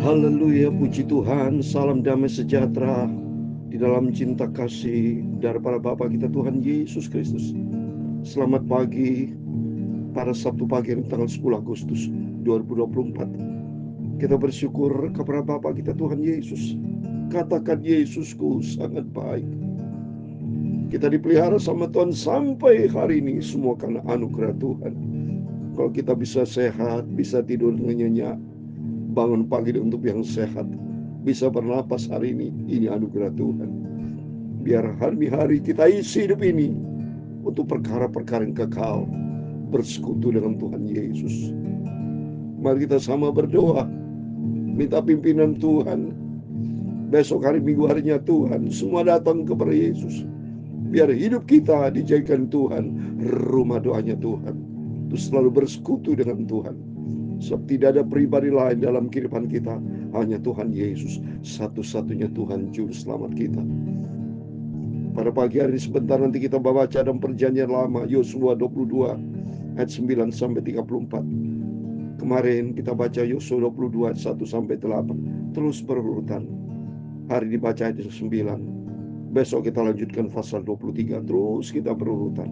Haleluya, puji Tuhan, salam damai sejahtera di dalam cinta kasih daripada Bapa kita Tuhan Yesus Kristus. Selamat pagi pada Sabtu pagi tanggal 10 Agustus 2024. Kita bersyukur kepada Bapa kita Tuhan Yesus. Katakan, Yesusku sangat baik. Kita dipelihara sama Tuhan sampai hari ini, semua karena anugerah Tuhan. Kalau kita bisa sehat, bisa tidur nyenyak, bangun pagi untuk yang sehat, bisa bernapas hari ini anugerah Tuhan. Biar hari-hari kita isi hidup ini untuk perkara-perkara yang kekal, bersekutu dengan Tuhan Yesus. Mari kita sama berdoa, minta pimpinan Tuhan. Besok hari Minggu, harinya Tuhan, semua datang kepada Yesus. Biar hidup kita dijadikan Tuhan rumah doanya Tuhan, terus selalu bersekutu dengan Tuhan. Sebab tidak ada pribadi lain dalam kehidupan kita, hanya Tuhan Yesus, satu-satunya Tuhan Juru Selamat kita. Pada pagi hari ini sebentar nanti kita baca dalam perjanjian lama, Yosua 22 ayat 9 sampai 34. Kemarin kita baca Yosua 22 ayat 1 sampai 8. Terus berurutan. Hari dibaca ayat 9. Besok kita lanjutkan pasal 23. Terus kita berurutan.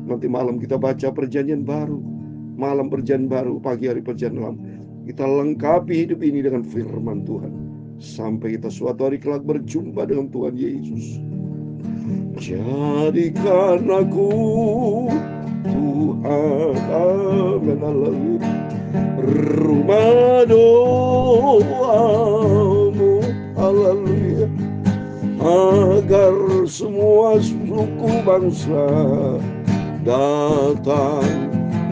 Nanti malam kita baca perjanjian baru. Malam perjanjian baru, pagi hari perjanjian lama. Kita lengkapi hidup ini dengan firman Tuhan, sampai kita suatu hari kelak berjumpa dengan Tuhan Yesus. Jadikan aku Tuhan, amin, haleluya, rumah doamu, haleluya, agar semua suku bangsa datang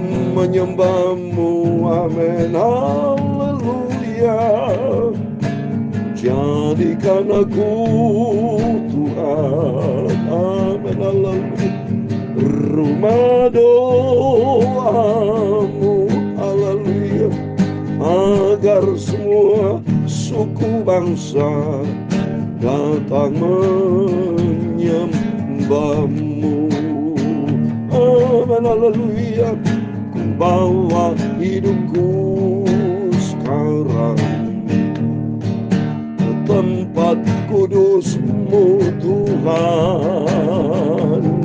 menyembahmu, amin, haleluya. Jadikan aku Tuhan, amin, haleluya, rumah doamu, haleluya, agar semua suku bangsa datang menyembahmu, amin, haleluya. Bawa hidupku sekarang ke tempat kudus-Mu Tuhan.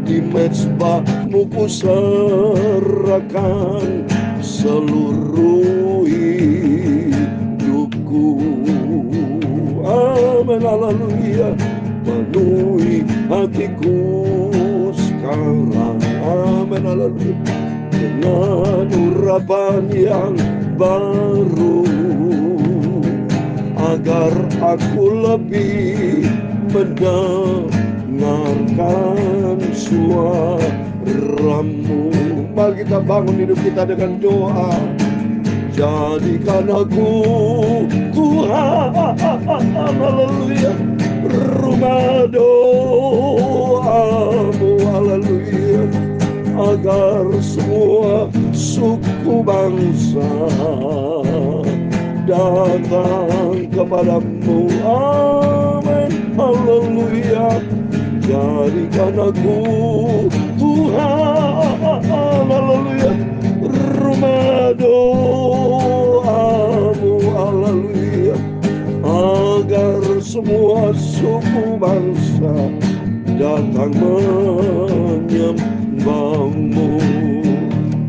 Di mezbah-Mu ku serahkan seluruh hidupku, amin, haleluya. Penuhi hatiku sekarang, amin, haleluya, dengan urapan yang baru, agar aku lebih mendengarkan suara-Mu. Mari kita bangun hidup kita dengan doa. Jadikan aku Tuhan, haleluya, rumah doamu, haleluya, agar semua suku bangsa datang kepadamu, amin, haleluya. Jadikan aku Tuhan, haleluya, rumah doamu, haleluya, agar semua suku bangsa datang menyembahmu,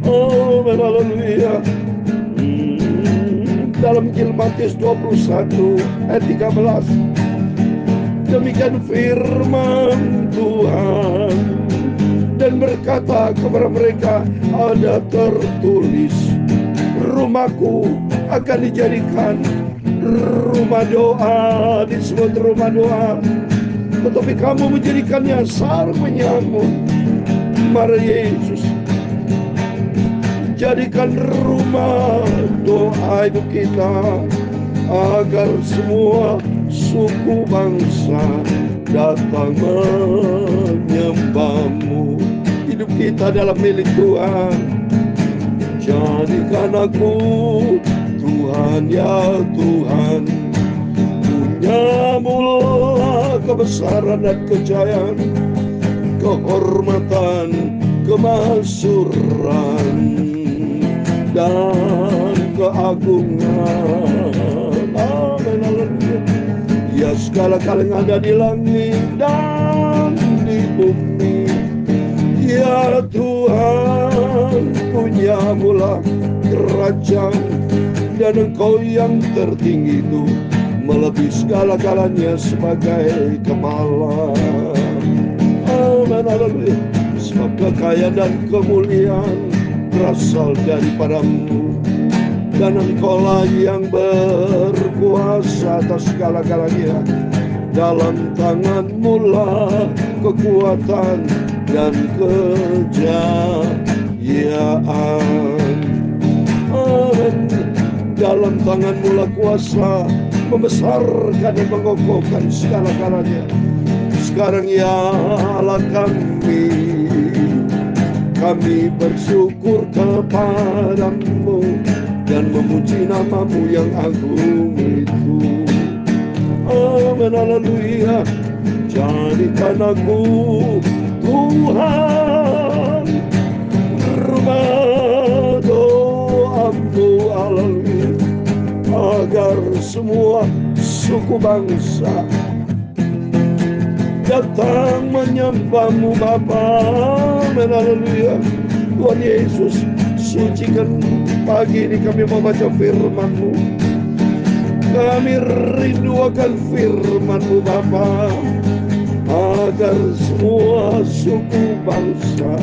amin, haleluya. Dalam Injil Matius 21 ayat 13, demikian firman Tuhan, dan berkata kepada mereka, ada tertulis, rumahku akan dijadikan rumah doa, disebut rumah doa, tetapi kamu menjadikannya sarang penyamuk. Mari Yesus jadikan rumah doa hidup kita, agar semua suku bangsa datang menyembahmu. Hidup kita dalam milik Tuhan. Jadikan aku Tuhan, ya Tuhan, punyamu lah kebesaran dan kejayaan, kehormatan, kemasyhuran dan keagungan. Amin, haleluya. Ya segala-gala yang ada di langit dan di bumi, ya Tuhan, punya-Mulah kerajaan, dan Engkau yang tertinggi itu melebihi segala-galanya sebagai kepala. Amin, haleluya. Sebab kekayaan dan kemuliaan berasal daripadamu, dan Engkaulah yang berkuasa atas segala-galanya. Dalam tangan-Mu lah kekuatan dan kejayaan. Amin. Dalam tangan-Mu lah kuasa membesarkan dan mengokohkan segala-galanya. Sekarang ya Allah kami bersyukur kepadamu dan memuji nama-Mu yang agung itu. Amin, haleluya. Jadikan aku Tuhan rumah doamu, haleluya, agar semua suku bangsa datang menyembah-Mu Bapa. Amin, haleluya. Tuhan Yesus, sucikan pagi ini kami membaca firman-Mu. Kami rindu akan firman-Mu Bapa, agar semua suku bangsa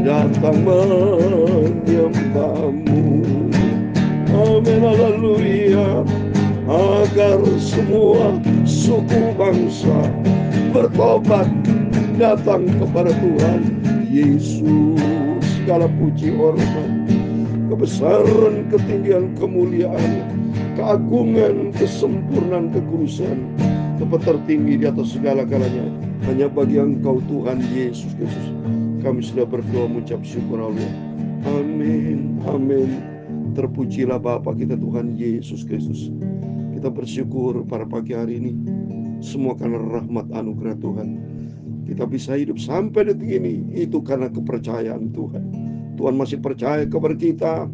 datang menyembah-Mu. Amin, haleluya. Agar semua suku bangsa bertobat, datang kepada Tuhan Yesus. Segala puji, hormat, kebesaran, ketinggian, kemuliaan, keagungan, kesempurnaan, kekudusan, tempat tertinggi di atas segala-galanya hanya bagi Engkau Tuhan Yesus Kristus. Kami sudah berdoa mengucap syukur, Allah. Amin, amin. Terpujilah Bapa kita Tuhan Yesus Kristus. Kita bersyukur pada pagi hari ini, semua karena rahmat anugerah Tuhan. Kita bisa hidup sampai detik ini, itu karena kepercayaan Tuhan. Tuhan masih percaya kepada kita.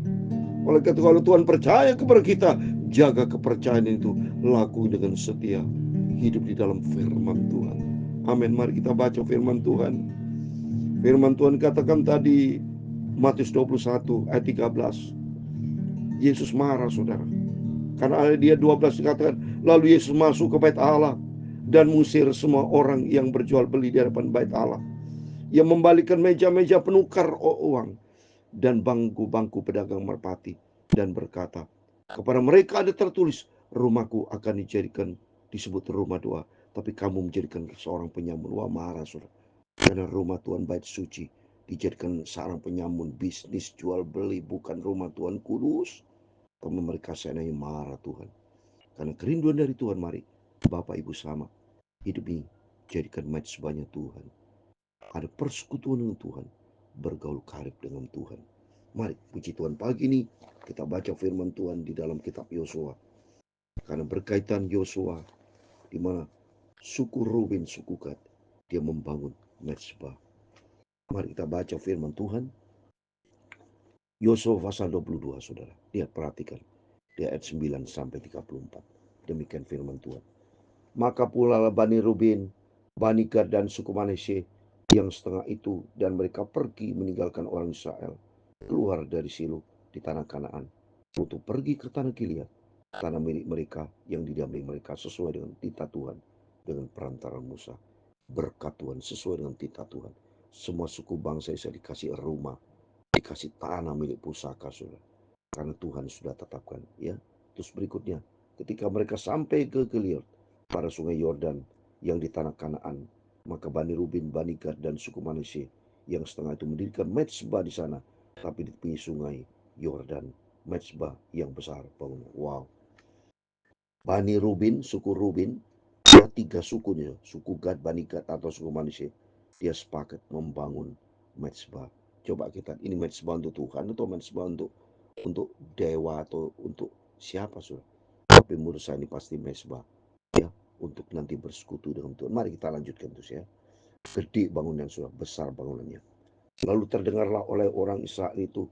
Oleh karena itu, kalau Tuhan percaya kepada kita, jaga kepercayaan itu, laku dengan setia, hidup di dalam firman Tuhan. Amin. Mari kita baca firman Tuhan. Firman Tuhan katakan tadi, Matius 21 ayat 13. Yesus marah, saudara. Karena ayat dia 12 dikatakan, lalu Yesus masuk ke bait Allah dan mengusir semua orang yang berjual beli di hadapan bait Allah. Ia membalikkan meja-meja penukar uang dan bangku-bangku pedagang merpati, dan berkata, kepada mereka ada tertulis, rumahku akan dijadikan disebut rumah doa, tapi kamu menjadikan seorang penyamun. Wah, marah, saudara. Karena rumah Tuhan bait suci dijadikan seorang penyamun, bisnis jual beli, bukan rumah Tuhan kudus. Tapi mereka senantiasa marah Tuhan. Karena kerinduan dari Tuhan, mari Bapak Ibu sama hidup ini jadikan mezbahnya Tuhan. Ada persekutuan dengan Tuhan, bergaul karib dengan Tuhan. Mari puji Tuhan, pagi ini kita baca firman Tuhan di dalam kitab Yosua. Karena berkaitan Yosua, di mana suku Ruben, suku Gad, dia membangun mezbah. Mari kita baca firman Tuhan. Yosua pasal 22, saudara. Lihat, perhatikan. Di ayat 9 sampai 34. Demikian firman Tuhan. Maka pula Bani Ruben, Bani Gad dan suku Manasye yang setengah itu, dan mereka pergi meninggalkan orang Israel, keluar dari Silo di tanah Kanaan, untuk pergi ke tanah Gilead, tanah milik mereka yang didiami mereka sesuai dengan titah Tuhan, dengan perantara Musa. Berkat Tuhan sesuai dengan titah Tuhan. Semua suku bangsa Israel dikasih rumah, dikasih tanah milik pusaka, saudara. Karena Tuhan sudah tetapkan, ya. Terus berikutnya, ketika mereka sampai ke Gilead, pada sungai Yordan yang di tanah Kanaan, maka Bani Ruben, Bani Gad dan suku Manasye yang setengah itu mendirikan mezbah di sana, tapi di tepi sungai Yordan, mezbah yang besar bangunan. Wow. Bani Ruben, suku Ruben, ya, 3 sukunya, suku Gad, Bani Gad atau suku Manasye, dia sepakat membangun mezbah. Coba kita, ini mezbah untuk Tuhan atau mezbah untuk dewa atau untuk siapa, saudara? Tapi menurut saya ini pasti mezbah, ya, untuk nanti bersekutu dengan Tuhan. Mari kita lanjutkan terus, ya. Gede bangunan, sudah besar bangunannya. Lalu terdengarlah oleh orang Israel itu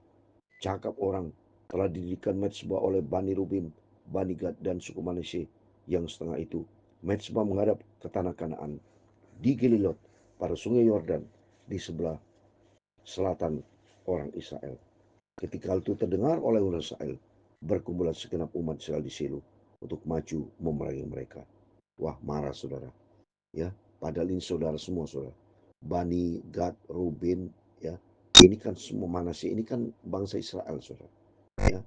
cakap orang telah didirikan mezbah oleh Bani Rubin, Bani Gad, dan suku Manasye yang setengah itu. Mezbah menghadap ke tanah Kanaan di Gelilot pada sungai Yordan di sebelah selatan orang Israel. Ketika hal itu terdengar oleh orang Israel, berkumpulan segenap umat Israel di Silo untuk maju memerangi mereka. Wah, marah saudara. Ya, padahal ini saudara semua saudara. Bani Gad, Ruben, ya. Ini kan semua Manasye, ini kan bangsa Israel saudara. Ya,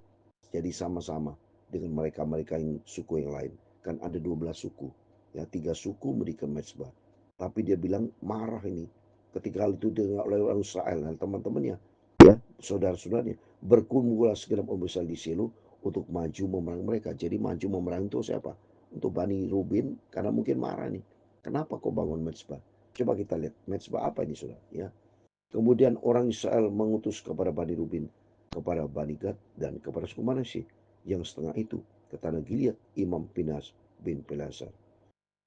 jadi sama-sama dengan mereka-mereka yang suku yang lain. Kan ada 12 suku. Ya, 3 suku mendirikan mezbah. Tapi dia bilang marah ini ketika hal itu dengar oleh orang Israel dan teman-temannya, ya, saudara-saudaranya, berkumpullah segenap umat Israel di Silo untuk maju memerangi mereka. Jadi maju memerangi itu siapa? Untuk Bani Rubin, karena mungkin marah nih. Kenapa kau bangun mezbah? Coba kita lihat mezbah apa ini saudara, ya. Kemudian orang Israel mengutus kepada Bani Rubin, kepada Bani Gad, dan kepada suku Manasye yang setengah itu ke tanah Gilead, Imam Pinas bin Pelasar.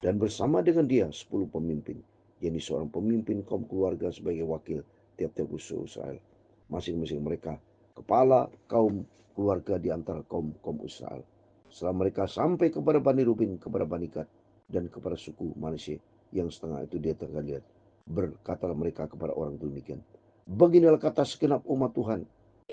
Dan bersama dengan dia 10 pemimpin, yakni seorang pemimpin kaum keluarga sebagai wakil tiap-tiap suku Israel. Masing-masing mereka kepala kaum keluarga di antara kaum Israel. Setelah mereka sampai kepada Bani Rubin, kepada Bani Gad, dan kepada suku Manasye yang setengah itu dia tengah lihat, berkatalah mereka kepada orang demikian, beginilah kata segenap umat Tuhan,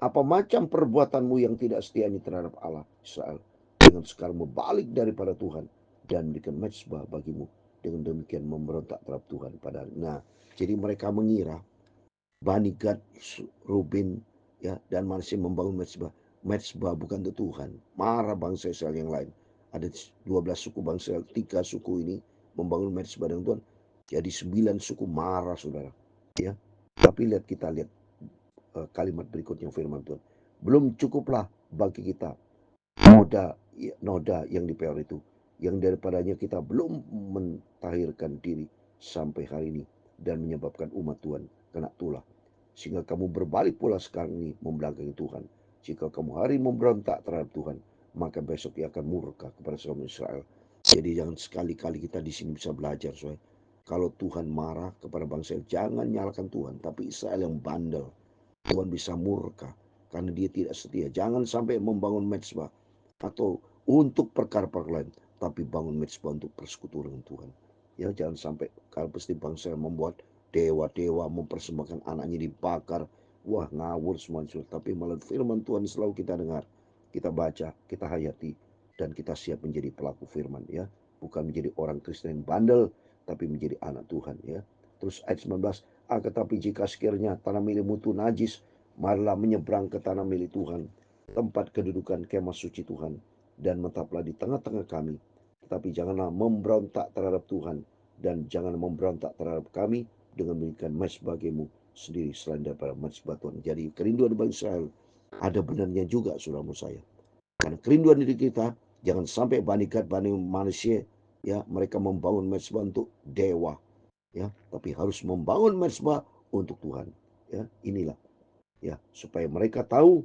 apa macam perbuatanmu yang tidak setia ini terhadap Allah Israel, dengan sekarang membalik daripada Tuhan dan bikin mezbah bagimu, dengan demikian memberontak terhadap Tuhan pada hari. Nah, jadi mereka mengira Bani Gad, Ruben, ya, dan Manasye membangun mezbah. Mezbah bukan untuk Tuhan. Marah bangsa Israel yang lain. Ada 12 suku bangsa, 3 suku ini membangun mezbah dengan Tuhan. Jadi 9 suku marah saudara. Ya, tapi kita lihat kalimat berikutnya firman Tuhan. Belum cukuplah bagi kita noda yang dipeor itu, yang daripadanya kita belum mentahirkan diri sampai hari ini dan menyebabkan umat Tuhan kena tulah, sehingga kamu berbalik pula sekarang ini membelakangi Tuhan. Jika kamu hari memberontak terhadap Tuhan, maka besok ia akan murka kepada kaum Israel. Jadi jangan sekali-kali kita di sini bisa belajar, soalnya kalau Tuhan marah kepada bangsa, jangan nyalakan Tuhan, tapi Israel yang bandel. Tuhan bisa murka karena dia tidak setia. Jangan sampai membangun mezbah atau untuk perkara-perkara lain, tapi bangun mezbah untuk persekutuan dengan Tuhan. Ya, jangan sampai kalau pasti bangsa membuat dewa-dewa, mempersembahkan anaknya dibakar. Wah, ngawur semua. Tapi malah firman Tuhan selalu kita dengar, kita baca, kita hayati, dan kita siap menjadi pelaku firman, ya. Bukan menjadi orang Kristen yang bandel, tapi menjadi anak Tuhan, ya. Terus ayat 19, tetapi jika sekiranya tanah milikmu itu najis, marilah menyeberang ke tanah milik Tuhan, tempat kedudukan kemah suci Tuhan, dan menetaplah di tengah-tengah kami. Tetapi janganlah memberontak terhadap Tuhan, dan jangan memberontak terhadap kami dengan memberikan mezbah bagimu sendiri selain daripada mezbah Tuhan. Jadi kerinduan bangsa Israel ada benarnya juga, saudara saya. Karena kerinduan diri kita, jangan sampai Bani Gad, Bani Manasye, ya, mereka membangun mezbah untuk dewa, ya, tapi harus membangun mezbah untuk Tuhan. Ya, inilah, ya, supaya mereka tahu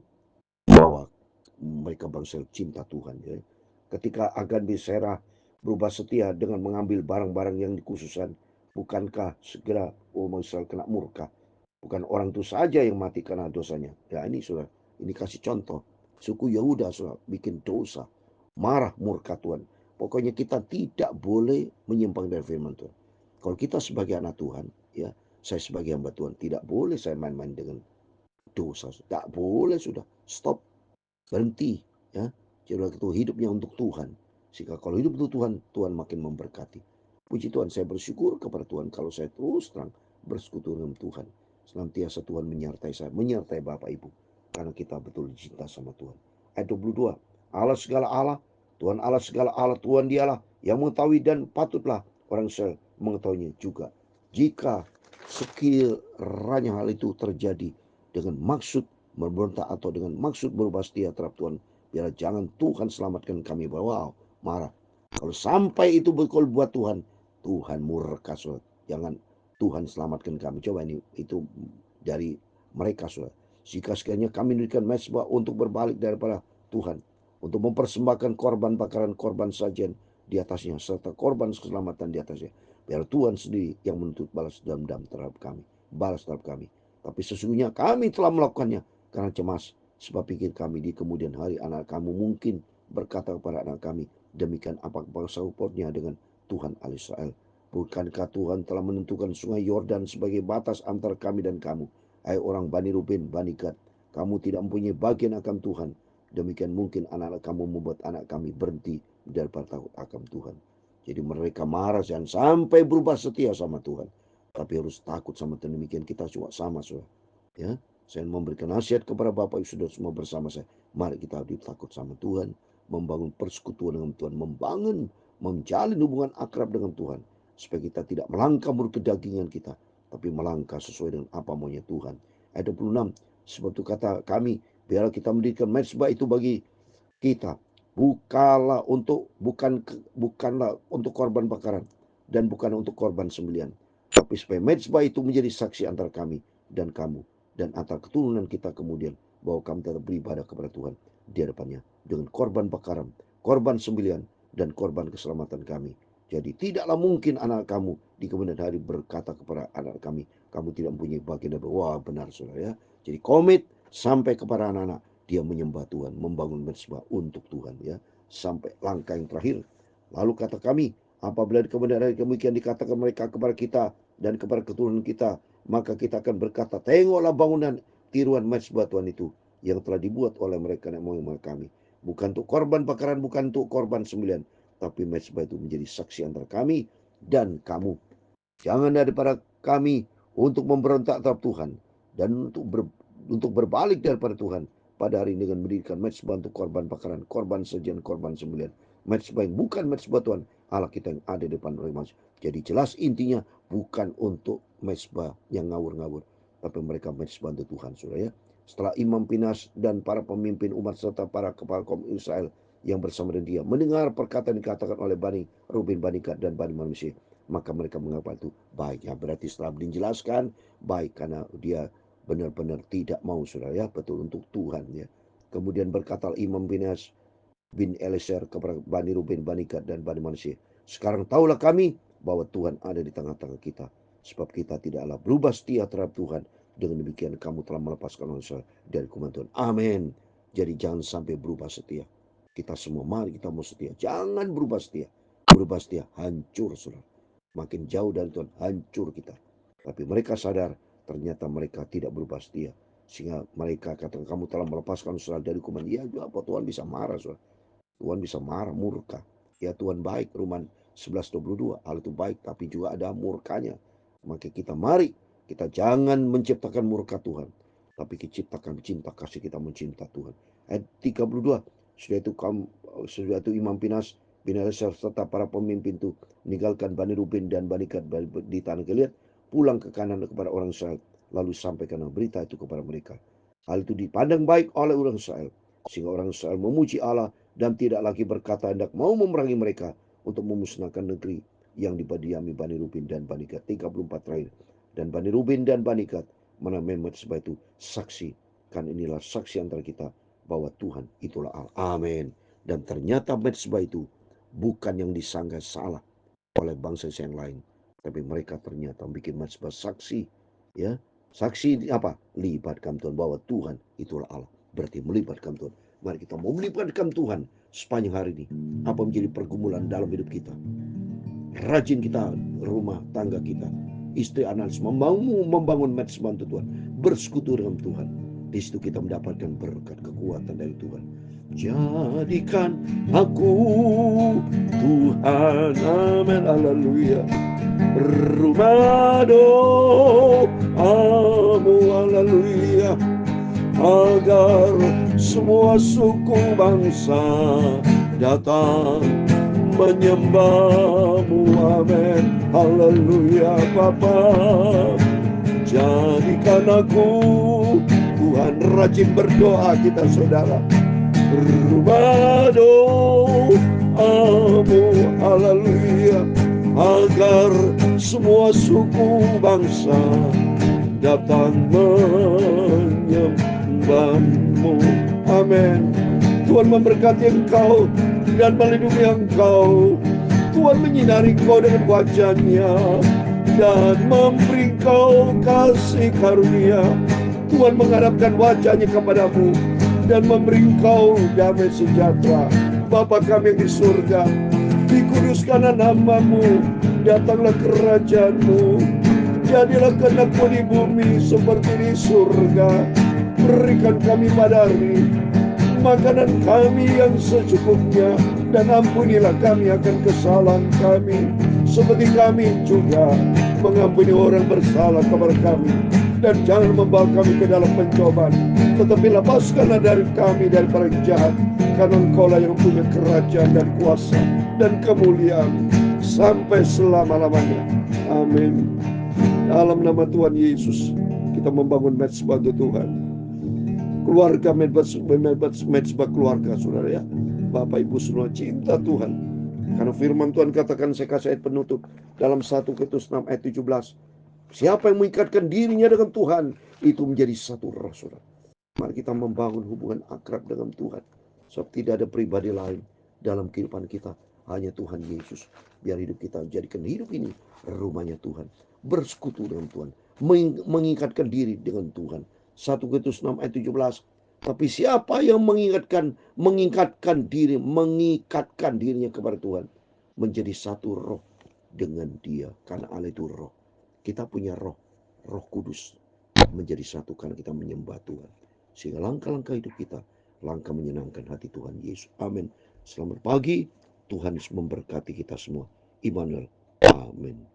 bahwa mereka bangsa cinta Tuhan, ya. Ketika Agan bin Serah berubah setia dengan mengambil barang-barang yang dikhususkan, bukankah segera umat Israel kena murka? Bukan orang itu saja yang mati karena dosanya. Ya, ini sudah, ini kasih contoh. Suku Yehuda sudah bikin dosa, marah murka Tuhan. Pokoknya kita tidak boleh menyimpang dari firman Tuhan. Kalau kita sebagai anak Tuhan, ya, saya sebagai hamba Tuhan, tidak boleh saya main-main dengan dosa. Tak boleh, sudah. Stop. Berhenti, ya. Jadi itu hidupnya untuk Tuhan. Sehingga kalau hidup untuk Tuhan, Tuhan makin memberkati. Puji Tuhan, saya bersyukur kepada Tuhan kalau saya terus terang bersekutu dengan Tuhan. Senantiasa Tuhan menyertai saya, menyertai Bapak Ibu. Karena kita betul cinta sama Tuhan. Ayat 22. Allah segala Allah, Tuhan Allah segala Allah, Tuhan dialah yang mengetahui, dan patutlah orang Israel mengetahuinya juga. Jika sekiranya hal itu terjadi dengan maksud memberontak atau dengan maksud berubah setia terhadap Tuhan, biar jangan Tuhan selamatkan kami. Wow, marah. Kalau sampai itu betul buat Tuhan, Tuhan murka, saudara. Jangan Tuhan selamatkan kami. Coba ini, itu dari mereka, saudara. Jika sekiranya kami diberikan mezbah untuk berbalik daripada Tuhan, untuk mempersembahkan korban bakaran, korban sajian di atasnya, serta korban keselamatan di atasnya, biar Tuhan sendiri yang menuntut balas dendam terhadap kami, balas terhadap kami. Tapi sesungguhnya kami telah melakukannya karena cemas, Sebab pikir kami di kemudian hari anak kamu mungkin berkata kepada anak kami, demikian apa sahutnya dengan Tuhan Allah Israel. Bukankah Tuhan telah menentukan sungai Yordan sebagai batas antara kami dan kamu? Hai orang Bani Ruben, Bani Gad, kamu tidak mempunyai bagian akan Tuhan. Demikian mungkin anak-anak kamu membuat anak kami berhenti daripada takut akan Tuhan. Jadi mereka marah dan sampai berubah setia sama Tuhan. Tapi harus takut sama Tuhan. Demikian kita juga sama, saudara. Ya, saya memberikan nasihat kepada Bapak Ibu Saudara semua bersama saya. Mari kita takut sama Tuhan, membangun persekutuan dengan Tuhan, menjalin hubungan akrab dengan Tuhan, supaya kita tidak melangkah menurut kedagingan kita, tapi melangkah sesuai dengan apa maunya Tuhan. Ayat 26, sebab itu kata kami, biarlah kita mendirikan mezbah itu bagi kita, bukanlah untuk korban bakaran dan bukan untuk korban sembelihan, tapi supaya mezbah itu menjadi saksi antara kami dan kamu dan antara keturunan kita kemudian, bahwa kami tetap beribadah kepada Tuhan di hadapannya dengan korban bakaran, korban sembelihan, dan korban keselamatan kami. Jadi tidaklah mungkin anak kamu di kemudian hari berkata kepada anak kami, kamu tidak mempunyai bagian. Wah, benar saudara ya. Jadi komit sampai kepada anak-anak, dia menyembah Tuhan, membangun mezbah untuk Tuhan ya, sampai langkah yang terakhir. Lalu kata kami, apabila di kemudian hari demikian dikatakan mereka kepada kita dan kepada keturunan kita, maka kita akan berkata, tengoklah bangunan tiruan mezbah Tuhan itu yang telah dibuat oleh mereka yang moyang kami, bukan untuk korban bakaran, bukan untuk korban sembelihan, tapi mezbah itu menjadi saksi antara kami dan kamu. Jangan daripada kami untuk memberontak terhadap Tuhan dan untuk berbalik daripada Tuhan pada hari ini dengan mendirikan mezbah untuk korban bakaran, korban sajian, korban sembelihan. Mezbah yang bukan mezbah Tuhan Allah kita yang ada di depan orang. Jadi jelas intinya bukan untuk mezbah yang ngawur-ngawur, tapi mereka mezbah untuk Tuhan, saudara ya. Setelah Imam Pinas dan para pemimpin umat serta para kepala kaum Israel yang bersama dengan dia mendengar perkataan dikatakan oleh Bani Ruben, Bani Gad, dan Bani Manasye, maka mereka mengapa itu baik. Ya, berarti setelah dijelaskan baik karena dia benar-benar tidak mau, saudara ya, betul untuk Tuhan ya. Kemudian berkata Imam Pinas bin Eliezer kepada Bani Ruben, Bani Gad, dan Bani Manasye, sekarang tahulah kami bahwa Tuhan ada di tengah-tengah kita, sebab kita tidaklah berubah setia terhadap Tuhan. Dengan demikian kamu telah melepaskan orang dari hukuman Tuhan. Amin. Jadi jangan sampai berubah setia. Kita semua mari kita mau setia. Jangan berubah setia. Berubah setia hancur, saudara. Makin jauh dari Tuhan hancur kita. Tapi mereka sadar ternyata mereka tidak berubah setia, sehingga mereka katakan kamu telah melepaskan saudara dari hukuman. Ya, apa Tuhan bisa marah, saudara? Tuhan bisa marah, murka. Ya, Tuhan baik. Roman 11:22, Allah itu baik tapi juga ada murkanya. Maka kita mari kita jangan menciptakan murka Tuhan, tapi ciptakan cinta kasih kita mencinta Tuhan. Ayat 32, sudah itu Imam Pinas bin Eliezer serta para pemimpin itu meninggalkan Bani Ruben dan Bani Gad di tanah Gilead, pulang ke kanan kepada orang Israel, lalu sampaikan berita itu kepada mereka. Hal itu dipandang baik oleh orang Israel, sehingga orang Israel memuji Allah dan tidak lagi berkata hendak mau memerangi mereka untuk memusnahkan negeri yang dipadiami Bani Ruben dan Bani Gad. 34 terakhir. Dan Bani Ruben dan Bani Gad menamai mezbah itu saksi, kan inilah saksi antara kita bahwa Tuhan itulah Allah. Amin. Dan ternyata mezbah itu bukan yang disangka salah oleh bangsa yang lain, tapi mereka ternyata bikin mezbah saksi, ya. Saksi apa? Libatkan Tuhan bahwa Tuhan itulah Allah. Berarti melibatkan Tuhan. Mari kita mau melibatkan Tuhan sepanjang hari ini. Apa menjadi pergumulan dalam hidup kita? Rajin kita rumah tangga kita, istri anak membangun mezbah untuk Tuhan, bersekutu dengan Tuhan. Di situ kita mendapatkan berkat kekuatan dari Tuhan. Jadikan aku Tuhan, amin, haleluya, rumah doamu, haleluya, agar semua suku bangsa datang menyembahmu, amin, haleluya. Bapa, jadikan aku Tuhan, rajin berdoa kita saudara, rumah doamu, haleluya, agar semua suku bangsa datang menyembahmu, amin. Tuhan memberkati engkau dan melindungi engkau. Tuhan menyinari engkau dengan wajah-Nya dan memberi engkau kasih karunia. Tuhan menghadapkan wajah-Nya kepadamu dan memberi Engkau damai sejahtera. Bapa kami yang di surga, dikuduskanlah nama-Mu, datanglah kerajaan-Mu, jadilah kehendak-Mu di bumi seperti di surga. Berikan kami pada hari ini makanan kami yang secukupnya, dan ampunilah kami akan kesalahan kami, seperti kami juga mengampuni orang bersalah kepada kami. Dan jangan membawa kami ke dalam pencobaan, tetapi lepaskanlah dari kami daripada jahat, karena Engkaulah yang punya kerajaan dan kuasa dan kemuliaan sampai selama-lamanya. Amin. Dalam nama Tuhan Yesus, kita membangun mezbah untuk Tuhan. Keluarga mezbah keluarga, saudara ya. Bapak Ibu semua cinta Tuhan, karena firman Tuhan katakan, saya kasih ayat penutup dalam 1 Korintus 6 ayat 17. Siapa yang mengikatkan dirinya dengan Tuhan, itu menjadi satu roh, saudara. Mari kita membangun hubungan akrab dengan Tuhan, sebab tidak ada pribadi lain dalam kehidupan kita, hanya Tuhan Yesus. Biar hidup kita jadikan hidup ini rumahnya Tuhan, bersekutu dengan Tuhan, mengikatkan diri dengan Tuhan. 1 Korintus 6 ayat 17. Tapi siapa yang mengikatkan dirinya kepada Tuhan, menjadi satu roh dengan Dia, karena Allah itu roh. Kita punya roh Kudus, menjadi satu karena kita menyembah Tuhan. Sehingga langkah-langkah hidup kita, langkah menyenangkan hati Tuhan Yesus. Amin. Selamat pagi, Tuhan memberkati kita semua. Immanuel. Amin.